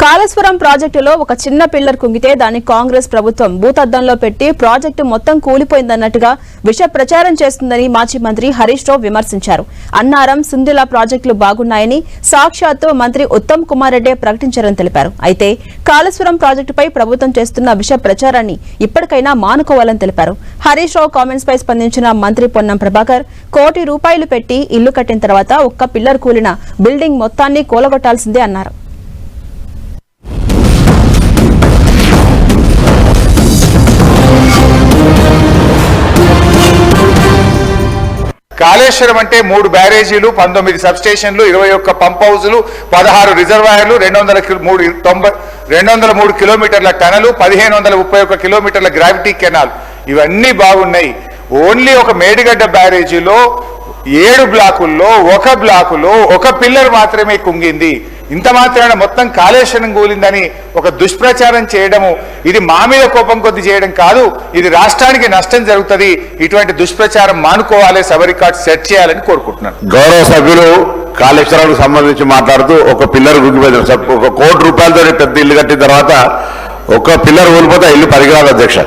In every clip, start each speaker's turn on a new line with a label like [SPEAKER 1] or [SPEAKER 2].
[SPEAKER 1] కాళేశ్వరం ప్రాజెక్టులో ఒక చిన్న పిల్లర్ కుంగితే దాన్ని కాంగ్రెస్ ప్రభుత్వం భూతద్దంలో పెట్టి ప్రాజెక్టు మొత్తం కూలిపోయిందన్నట్టుగా విష ప్రచారం చేస్తుందని మాజీ మంత్రి హరీష్ రావు విమర్శించారు. అన్నారం, సుందిల ప్రాజెక్టులు బాగున్నాయని సాక్షాత్తు మంత్రి ఉత్తమ్ కుమార్ రెడ్డి ప్రకటించారని తెలిపారు. అయితే కాళేశ్వరం ప్రాజెక్టుపై ప్రభుత్వం చేస్తున్న విష ప్రచారాన్ని ఇప్పటికైనా మానుకోవాలని తెలిపారు. హరీష్ రావు కామెంట్స్ పై స్పందించిన మంత్రి పొన్నం ప్రభాకర్, ₹1 కోటి పెట్టి ఇల్లు కట్టిన తర్వాత ఒక్క పిల్లర్ కూలిన బిల్డింగ్ మొత్తాన్ని కూలగొట్టాల్సిందే అన్నారు.
[SPEAKER 2] కాళేశ్వరం అంటే 3 బ్యారేజీలు, 19 సబ్స్టేషన్లు, 21 పంప్ హౌజులు, 16 రిజర్వాయర్లు, 203 కిలోమీటర్ల టనలు, 1531 కిలోమీటర్ల గ్రావిటీ కెనాల్, ఇవన్నీ బాగున్నాయి. ఓన్లీ ఒక మేడిగడ్డ బ్యారేజీలో 7 బ్లాకుల్లో ఒక బ్లాకులో ఒక పిల్లర్ మాత్రమే కుంగింది. ఇంత మాత్రాన మొత్తం కాళేశ్వరం కూలిందని ఒక దుష్ప్రచారం చేయడము, ఇది మా మీద కోపం కొద్ది చేయడం కాదు, ఇది రాష్ట్రానికి నష్టం జరుగుతుంది. ఇటువంటి దుష్ప్రచారం మానుకోవాలి, సబ్ రికార్డ్ సెట్ చేయాలని కోరుకుంటున్నాను.
[SPEAKER 3] గౌరవ సభ్యులు కాళేశ్వరానికి సంబంధించి మాట్లాడుతూ ఒక పిల్లర్ గుంగిపోయింది. ₹1 కోటి పెద్ద ఇల్లు కట్టిన తర్వాత ఒక పిల్లర్ కూలిపోతే ఇల్లు పరిగరాదు అధ్యక్ష.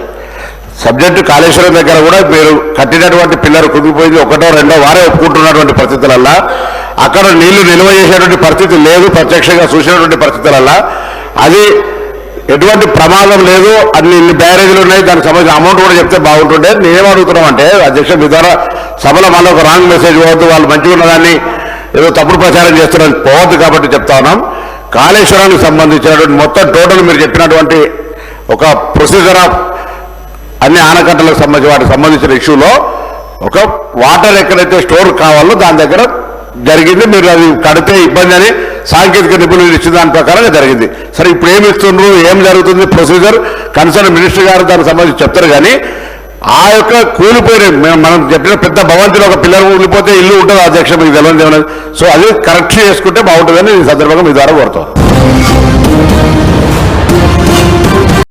[SPEAKER 3] సబ్జెక్టు కాళేశ్వరం దగ్గర కూడా మీరు కట్టినటువంటి పిల్లర్ కుంగిపోయింది, 1, 2 వారే ఒప్పుకుంటున్నటువంటి పరిస్థితులల్లా అక్కడ నీళ్లు నిల్వ చేసేటువంటి పరిస్థితి లేదు, ప్రత్యక్షంగా చూసినటువంటి పరిస్థితులల్లా అది ఎటువంటి ప్రమాదం లేదు. ఇన్ని బ్యారేజీలు ఉన్నాయి, దానికి సంబంధించిన అమౌంట్ కూడా చెప్తే బాగుంటుండే. నేనేం అడుగుతున్నామంటే అధ్యక్ష, మీ ద్వారా సభలో మళ్ళీ ఒక రాంగ్ మెసేజ్ పోవద్దు, వాళ్ళు మంచిగా ఉన్నదాన్ని ఏదో తప్పుడు ప్రచారం చేస్తున్నారని పోవద్దు. కాబట్టి చెప్తా ఉన్నాం, కాళేశ్వరానికి సంబంధించినటువంటి మొత్తం టోటల్ మీరు చెప్పినటువంటి ఒక ప్రొసీజర్ ఆఫ్ అన్ని ఆనకట్టలకు సంబంధించి వాటికి సంబంధించిన ఇష్యూలో ఒక వాటర్ ఎక్కడైతే స్టోర్ కావాలో దాని దగ్గర జరిగింది. మీరు అది కడితే ఇబ్బంది అని సాంకేతిక నిపుణులు ఇచ్చిన దాని ప్రకారంగా జరిగింది. సరే, ఇప్పుడు ఏమి ఇస్తున్నారు, ఏం జరుగుతుంది ప్రొసీజర్ కన్సర్న్ మినిస్టర్ గారు దానికి సంబంధించి చెప్తారు. కానీ ఆ యొక్క కూలిపోయిన మనం చెప్పిన పెద్ద భవంతిలో ఒక పిల్లర్ కూలిపోతే ఇల్లు ఉంటుంది అధ్యక్ష, మీకు తెలియదు ఏమన్నది. సో అది కరెక్ట్ చేసుకుంటే బాగుంటుందని ఈ సందర్భంగా మీ ద్వారా కోరుతాం.